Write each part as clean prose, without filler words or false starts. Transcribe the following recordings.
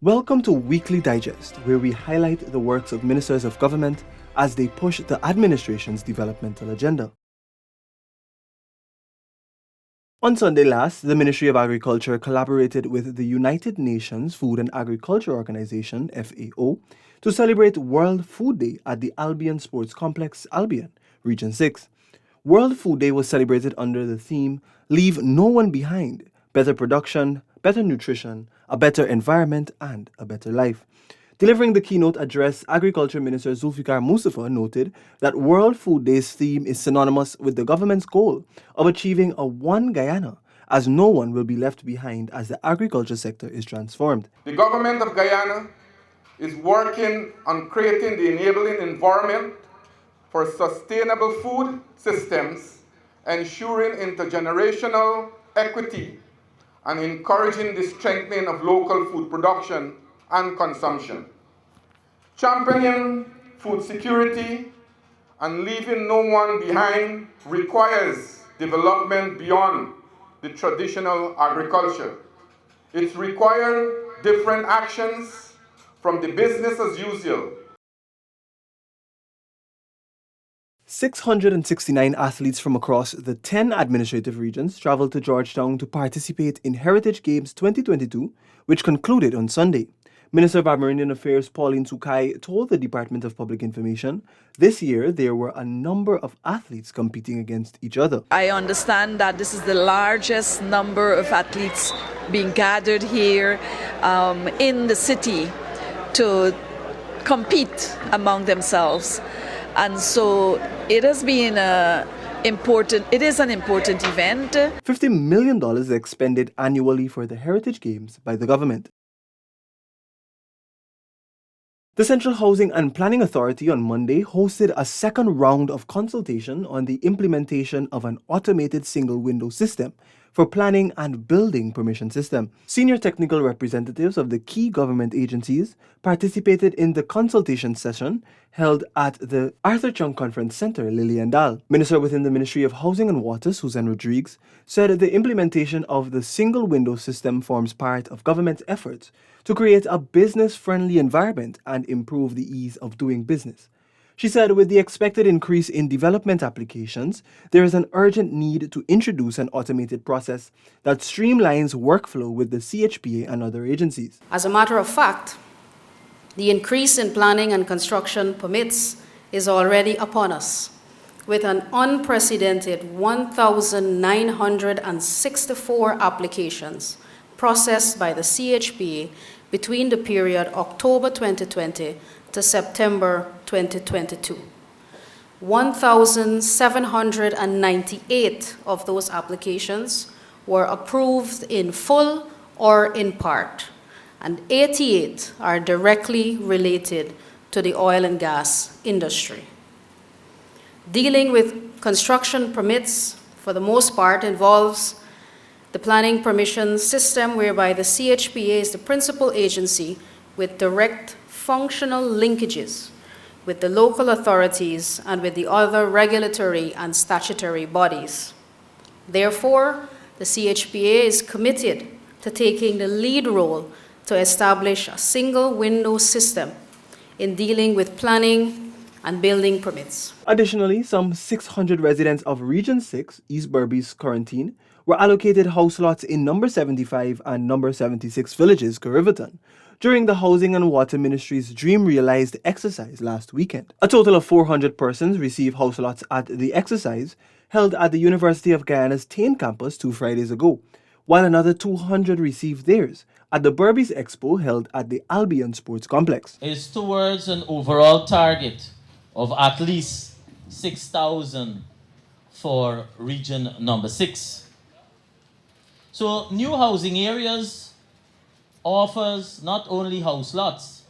Welcome to Weekly Digest, where we highlight the works of ministers of government as they push the administration's developmental agenda. On Sunday last, the Ministry of Agriculture collaborated with the United Nations Food and Agriculture Organization, FAO, to celebrate World Food Day at the Albion Sports Complex, Albion, Region 6. World Food Day was celebrated under the theme Leave No One Behind, Better Production, Better Nutrition, a Better Environment, and a Better Life. Delivering the keynote address, Agriculture Minister Zulfikar Mustafa noted that World Food Day's theme is synonymous with the government's goal of achieving a One Guyana, as no one will be left behind as the agriculture sector is transformed. The government of Guyana is working on creating the enabling environment for sustainable food systems, ensuring intergenerational equity, and encouraging the strengthening of local food production and consumption. Championing food security and leaving no one behind requires development beyond the traditional agriculture. It requires different actions from the business as usual. 669 athletes from across the 10 administrative regions traveled to Georgetown to participate in Heritage Games 2022, which concluded on Sunday. Minister of Amerindian Affairs Pauline Sukai told the Department of Public Information this year there were a number of athletes competing against each other. I understand that this is the largest number of athletes being gathered here in the city to compete among themselves. And so it has been an important event. $50 million is expended annually for the Heritage Games by the government. The Central Housing and Planning Authority on Monday hosted a second round of consultation on the implementation of an automated single-window system for planning and building permission system. Senior technical representatives of the key government agencies participated in the consultation session held at the Arthur Chung Conference Center, Liliendal. Minister within the Ministry of Housing and Water, Susan Rodriguez, said the implementation of the single-window system forms part of government's efforts to create a business-friendly environment and improve the ease of doing business. She said with the expected increase in development applications, there is an urgent need to introduce an automated process that streamlines workflow with the CHPA and other agencies. As a matter of fact, the increase in planning and construction permits is already upon us, with an unprecedented 1,964 applications processed by the CHPA between the period October 2020 to September 2022. 1,798 of those applications were approved in full or in part, and 88 are directly related to the oil and gas industry. Dealing with construction permits, for the most part, involves the planning permission system whereby the CHPA is the principal agency with direct functional linkages with the local authorities and with the other regulatory and statutory bodies. Therefore, the CHPA is committed to taking the lead role to establish a single window system in dealing with planning and building permits. Additionally, some 600 residents of Region 6, East Berbice Quarantine, were allocated house lots in number 75 and number 76 villages, Karivaton, during the Housing and Water Ministry's Dream Realized exercise last weekend. A total of 400 persons received house lots at the exercise held at the University of Guyana's Tain campus 2 Fridays ago, while another 200 received theirs at the Berbice Expo held at the Albion Sports Complex. Is towards an overall target of at least 6,000 for region number 6. So new housing areas offers not only house lots,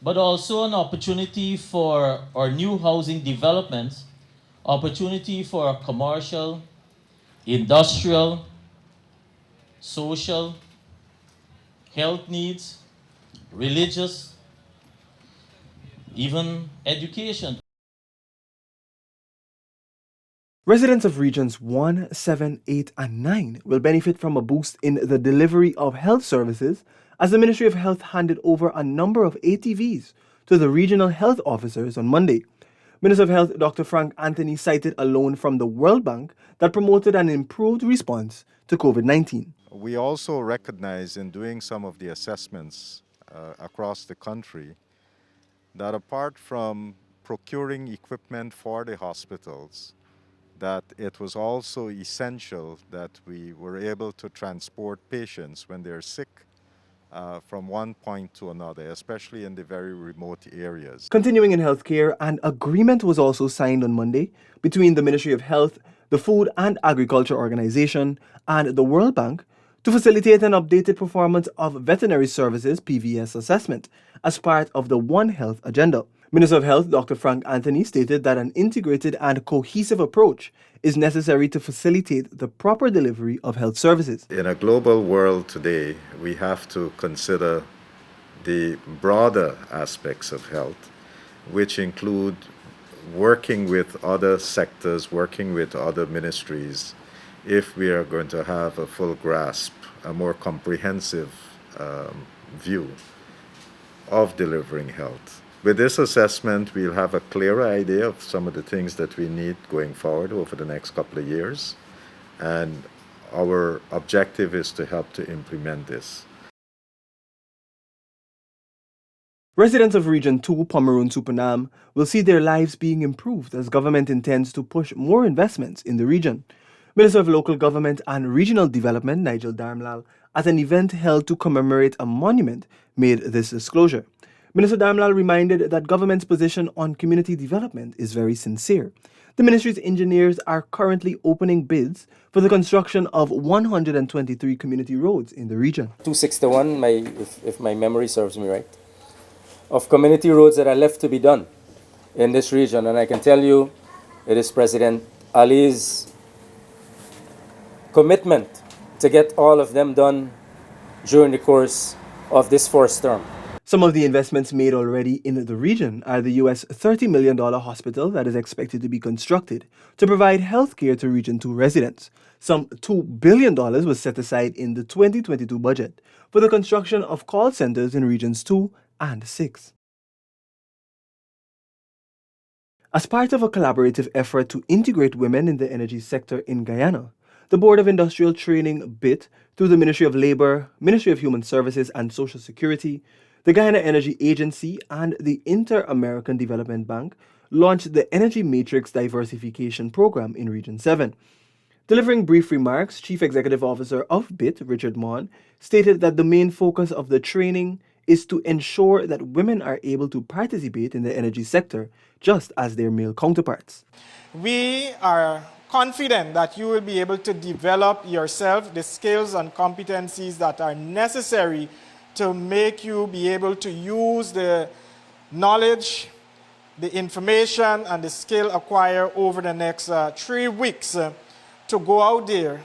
but also an opportunity for our new housing developments, opportunity for commercial, industrial, social, health needs, religious, even education. Residents of Regions 1, 7, 8, and 9 will benefit from a boost in the delivery of health services as the Ministry of Health handed over a number of ATVs to the regional health officers on Monday. Minister of Health Dr. Frank Anthony cited a loan from the World Bank that promoted an improved response to COVID-19. We also recognize in doing some of the assessments across the country that apart from procuring equipment for the hospitals, that it was also essential that we were able to transport patients when they're sick from one point to another, especially in the very remote areas. Continuing in healthcare, an agreement was also signed on Monday between the Ministry of Health, the Food and Agriculture Organization, and the World Bank to facilitate an updated performance of veterinary services PVS assessment as part of the One Health agenda. Minister of Health Dr. Frank Anthony stated that an integrated and cohesive approach is necessary to facilitate the proper delivery of health services. In a global world today, we have to consider the broader aspects of health, which include working with other sectors, working with other ministries, if we are going to have a full grasp, a more comprehensive view of delivering health. With this assessment, we'll have a clearer idea of some of the things that we need going forward over the next couple of years, and our objective is to help to implement this. Residents of Region 2, Pomeroon-Supernam, will see their lives being improved as government intends to push more investments in the region. Minister of Local Government and Regional Development, Nigel Darmlal, at an event held to commemorate a monument, made this disclosure. Minister Darmlal reminded that government's position on community development is very sincere. The ministry's engineers are currently opening bids for the construction of 123 community roads in the region. 261, if my memory serves me right, of community roads that are left to be done in this region. And I can tell you, it is President Ali's commitment to get all of them done during the course of this first term. Some of the investments made already in the region are the US $30 million hospital that is expected to be constructed to provide health care to Region 2 residents. Some $2 billion was set aside in the 2022 budget for the construction of call centers in Regions 2 and 6. As part of a collaborative effort to integrate women in the energy sector in Guyana, the Board of Industrial Training BIT, through the Ministry of Labor, Ministry of Human Services and Social Security, the Guyana Energy Agency, and the Inter-American Development Bank launched the Energy Matrix Diversification Program in Region 7. Delivering brief remarks, Chief Executive Officer of BIT, Richard Mon, stated that the main focus of the training is to ensure that women are able to participate in the energy sector just as their male counterparts. We are confident that you will be able to develop yourself the skills and competencies that are necessary to make you be able to use the knowledge, the information, and the skill acquired over the next 3 weeks to go out there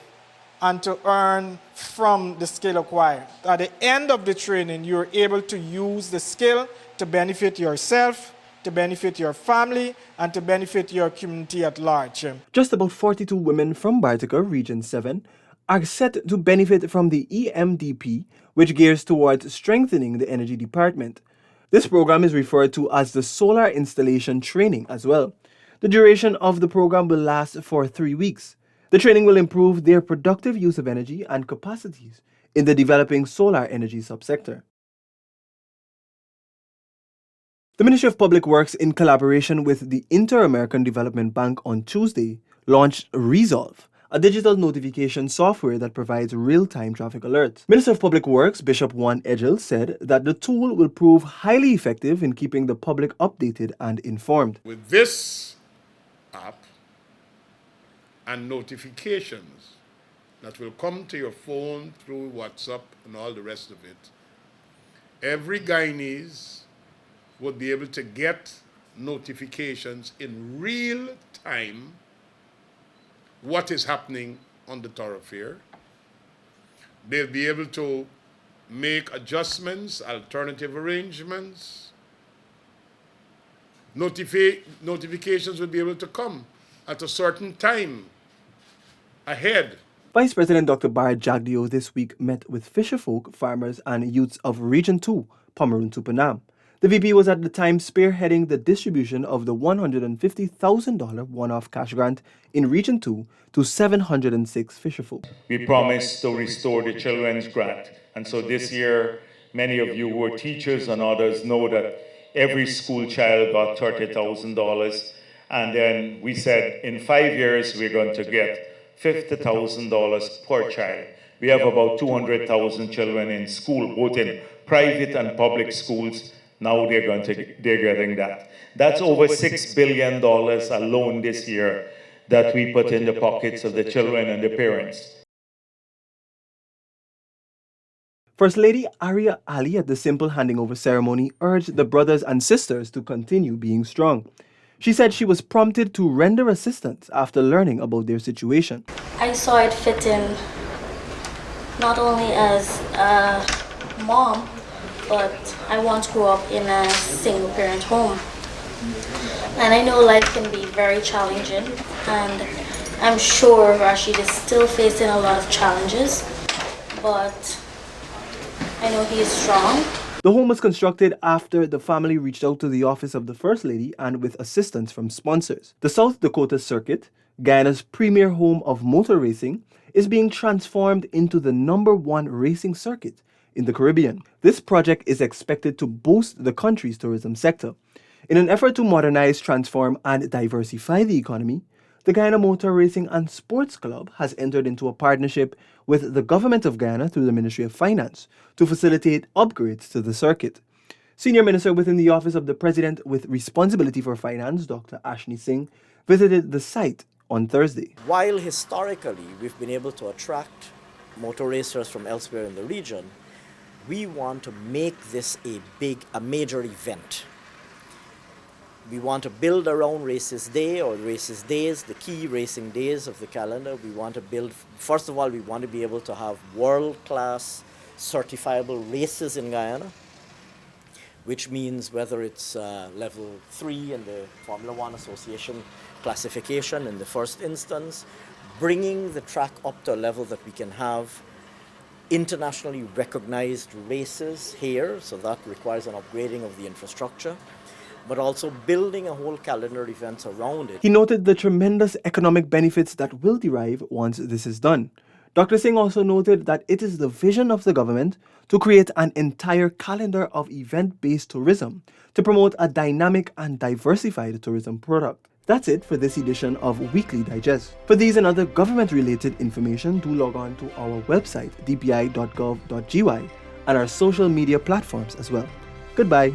and to earn from the skill acquired. At the end of the training, you're able to use the skill to benefit yourself, to benefit your family, and to benefit your community at large. Just about 42 women from Bartica, Region 7, are set to benefit from the EMDP, which gears towards strengthening the energy department. This program is referred to as the Solar Installation Training as well. The duration of the program will last for 3 weeks. The training will improve their productive use of energy and capacities in the developing solar energy subsector. The Ministry of Public Works, in collaboration with the Inter-American Development Bank on Tuesday, launched Resolve, a digital notification software that provides real-time traffic alerts. Minister of Public Works, Bishop Juan Edgel, said that the tool will prove highly effective in keeping the public updated and informed. With this app and notifications that will come to your phone through WhatsApp and all the rest of it, every Guyanese would be able to get notifications in real time what is happening on the thoroughfare. They'll be able to make adjustments, alternative arrangements. Notifications will be able to come at a certain time ahead. Vice President Dr. Bharat Jagdeo this week met with fisherfolk, farmers, and youths of Region 2, Pomeroon to Panam. The VP was at the time spearheading the distribution of the $150,000 one-off cash grant in Region 2 to 706 fisherfolk. We promised to restore the children's grant. And so this year, many of you who are teachers and others know that every school child got $30,000. And then we said in 5 years, we're going to get $50,000 per child. We have about 200,000 children in school, both in private and public schools. Now they're getting that. That's over $6 billion alone this year that we put in the pockets of the children and the parents. First Lady Arya Ali at the simple handing over ceremony urged the brothers and sisters to continue being strong. She said she was prompted to render assistance after learning about their situation. I saw it fitting not only as a mom, but I want to grow up in a single parent home. And I know life can be very challenging, and I'm sure Rashid is still facing a lot of challenges, but I know he is strong. The home was constructed after the family reached out to the office of the First Lady and with assistance from sponsors. The South Dakota Circuit, Guyana's premier home of motor racing, is being transformed into the #1 racing circuit in the Caribbean. This project is expected to boost the country's tourism sector. In an effort to modernize, transform, and diversify the economy, the Guyana Motor Racing and Sports Club has entered into a partnership with the Government of Guyana through the Ministry of Finance to facilitate upgrades to the circuit. Senior Minister within the Office of the President with responsibility for finance, Dr. Ashni Singh, visited the site on Thursday. While historically we've been able to attract motor racers from elsewhere in the region, we want to make this a major event. We want to build around Races Day or Races Days, the key racing days of the calendar. We want to build, first of all, we want to be able to have world-class certifiable races in Guyana, which means whether it's level 3 in the Formula One Association classification in the first instance, bringing the track up to a level that we can have internationally recognized races here, so that requires an upgrading of the infrastructure, but also building a whole calendar of events around it. He noted the tremendous economic benefits that will derive once this is done. Dr. Singh also noted that it is the vision of the government to create an entire calendar of event-based tourism to promote a dynamic and diversified tourism product. That's it for this edition of Weekly Digest. For these and other government-related information, do log on to our website, dpi.gov.gy, and our social media platforms as well. Goodbye.